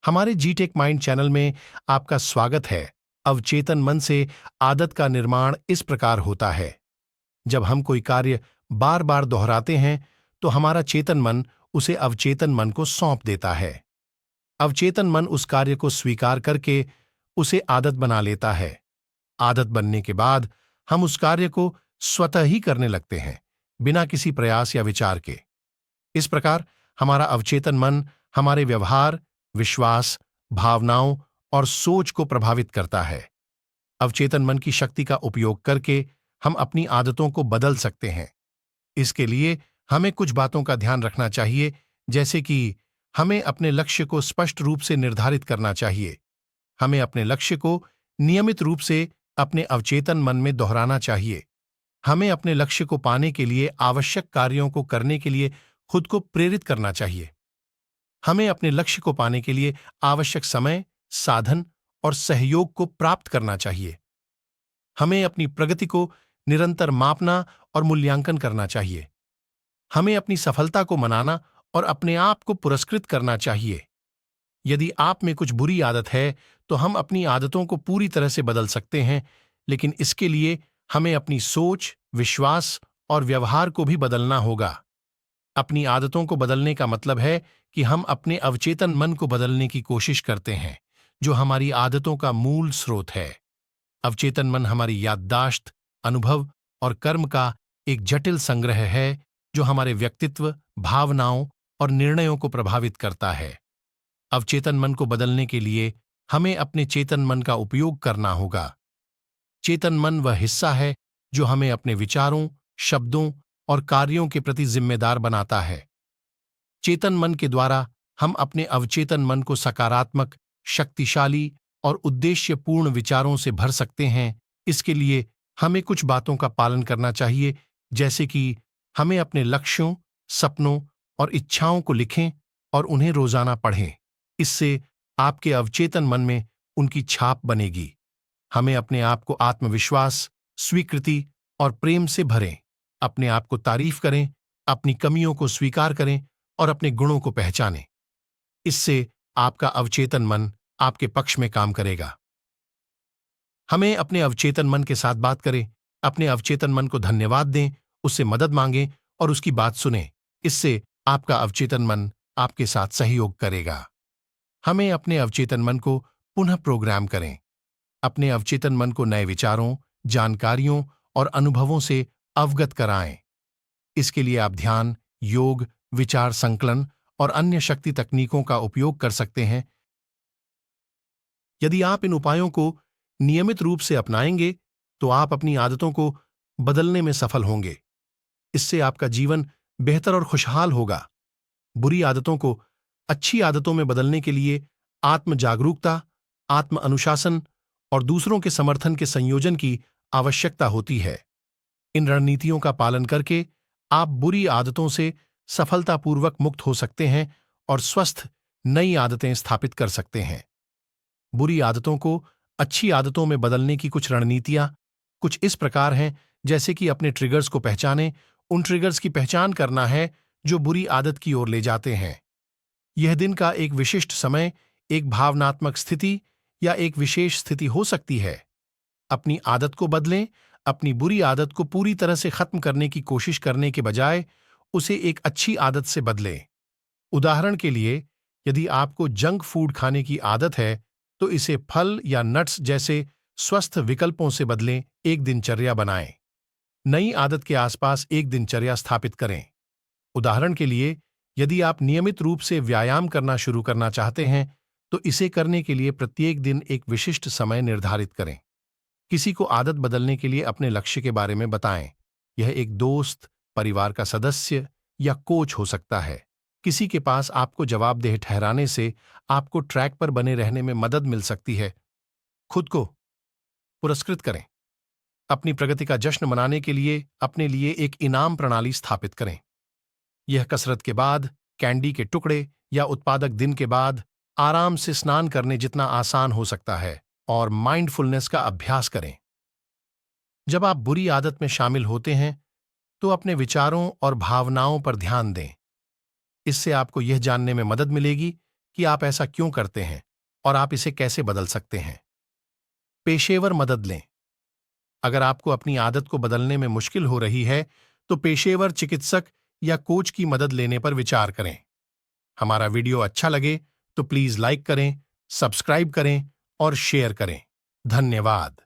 हमारे जीटेक mind channel में आपका स्वागत है। अवचेतन मन से आदत का निर्माण इस प्रकार होता है। जब हम कोई कार्य बार बार दोहराते हैं तो हमारा चेतन मन उसे अवचेतन मन को सौंप देता है। अवचेतन मन उस कार्य को स्वीकार करके उसे आदत बना लेता है। आदत बनने के बाद हम उस कार्य को स्वतः ही करने लगते हैं, बिना किसी प्रयास या विचार के। इस प्रकार हमारा अवचेतन मन हमारे व्यवहार, विश्वास, भावनाओं और सोच को प्रभावित करता है। अवचेतन मन की शक्ति का उपयोग करके हम अपनी आदतों को बदल सकते हैं। इसके लिए हमें कुछ बातों का ध्यान रखना चाहिए, जैसे कि हमें अपने लक्ष्य को स्पष्ट रूप से निर्धारित करना चाहिए। हमें अपने लक्ष्य को नियमित रूप से अपने अवचेतन मन में दोहराना चाहिए। हमें अपने लक्ष्य को पाने के लिए आवश्यक कार्यों को करने के लिए खुद को प्रेरित करना चाहिए। हमें अपने लक्ष्य को पाने के लिए आवश्यक समय, साधन और सहयोग को प्राप्त करना चाहिए। हमें अपनी प्रगति को निरंतर मापना और मूल्यांकन करना चाहिए। हमें अपनी सफलता को मनाना और अपने आप को पुरस्कृत करना चाहिए। यदि आप में कुछ बुरी आदत है तो हम अपनी आदतों को पूरी तरह से बदल सकते हैं, लेकिन इसके लिए हमें अपनी सोच, विश्वास और व्यवहार को भी बदलना होगा। अपनी आदतों को बदलने का मतलब है कि हम अपने अवचेतन मन को बदलने की कोशिश करते हैं, जो हमारी आदतों का मूल स्रोत है। अवचेतन मन हमारी याददाश्त, अनुभव और कर्म का एक जटिल संग्रह है, जो हमारे व्यक्तित्व, भावनाओं और निर्णयों को प्रभावित करता है। अवचेतन मन को बदलने के लिए हमें अपने चेतन मन का उपयोग करना होगा। चेतन मन वह हिस्सा है जो हमें अपने विचारों, शब्दों और कार्यों के प्रति जिम्मेदार बनाता है। चेतन मन के द्वारा हम अपने अवचेतन मन को सकारात्मक, शक्तिशाली और उद्देश्यपूर्ण विचारों से भर सकते हैं। इसके लिए हमें कुछ बातों का पालन करना चाहिए, जैसे कि हमें अपने लक्ष्यों, सपनों और इच्छाओं को लिखें और उन्हें रोजाना पढ़ें। इससे आपके अवचेतन मन में उनकी छाप बनेगी। हमें अपने आप को आत्मविश्वास, स्वीकृति और प्रेम से भरें। अपने आप को तारीफ करें, अपनी कमियों को स्वीकार करें और अपने गुणों को पहचानें। इससे आपका अवचेतन मन आपके पक्ष में काम करेगा। हमें अपने अवचेतन मन के साथ बात करें, अपने अवचेतन मन को धन्यवाद दें, उससे मदद मांगें और उसकी बात सुनें। इससे आपका अवचेतन मन आपके साथ सहयोग करेगा। हमें अपने अवचेतन मन को पुनः प्रोग्राम करें। अपने अवचेतन मन को नए विचारों, जानकारियों और अनुभवों से अवगत कराएं। इसके लिए आप ध्यान, योग, विचार संकलन और अन्य शक्ति तकनीकों का उपयोग कर सकते हैं। यदि आप इन उपायों को नियमित रूप से अपनाएंगे तो आप अपनी आदतों को बदलने में सफल होंगे। इससे आपका जीवन बेहतर और खुशहाल होगा। बुरी आदतों को अच्छी आदतों में बदलने के लिए आत्म जागरूकता, आत्म अनुशासन और दूसरों के समर्थन के संयोजन की आवश्यकता होती है। इन रणनीतियों का पालन करके आप बुरी आदतों से सफलतापूर्वक मुक्त हो सकते हैं और स्वस्थ नई आदतें स्थापित कर सकते हैं। बुरी आदतों को अच्छी आदतों में बदलने की कुछ रणनीतियां कुछ इस प्रकार हैं, जैसे कि अपने ट्रिगर्स को पहचानें। उन ट्रिगर्स की पहचान करना है जो बुरी आदत की ओर ले जाते हैं। यह दिन का एक विशिष्ट समय, एक भावनात्मक स्थिति या एक विशेष स्थिति हो सकती है। अपनी आदत को बदलें। अपनी बुरी आदत को पूरी तरह से खत्म करने की कोशिश करने के बजाय उसे एक अच्छी आदत से बदलें। उदाहरण के लिए, यदि आपको जंक फूड खाने की आदत है तो इसे फल या नट्स जैसे स्वस्थ विकल्पों से बदलें। एक दिनचर्या बनाएं। नई आदत के आसपास एक दिनचर्या स्थापित करें। उदाहरण के लिए, यदि आप नियमित रूप से व्यायाम करना शुरू करना चाहते हैं तो इसे करने के लिए प्रत्येक दिन एक विशिष्ट समय निर्धारित करें। किसी को आदत बदलने के लिए अपने लक्ष्य के बारे में बताएं। यह एक दोस्त, परिवार का सदस्य या कोच हो सकता है। किसी के पास आपको जवाबदेह ठहराने से आपको ट्रैक पर बने रहने में मदद मिल सकती है। खुद को पुरस्कृत करें। अपनी प्रगति का जश्न मनाने के लिए अपने लिए एक इनाम प्रणाली स्थापित करें। यह कसरत के बाद, कैंडी के टुकड़े या उत्पादक दिन के बाद आराम से स्नान करने जितना आसान हो सकता है। और माइंडफुलनेस का अभ्यास करें। जब आप बुरी आदत में शामिल होते हैं तो अपने विचारों और भावनाओं पर ध्यान दें। इससे आपको यह जानने में मदद मिलेगी कि आप ऐसा क्यों करते हैं और आप इसे कैसे बदल सकते हैं। पेशेवर मदद लें। अगर आपको अपनी आदत को बदलने में मुश्किल हो रही है, तो पेशेवर चिकित्सक या कोच की मदद लेने पर विचार करें। हमारा वीडियो अच्छा लगे तो प्लीज लाइक करें, सब्सक्राइब करें और शेयर करें। धन्यवाद।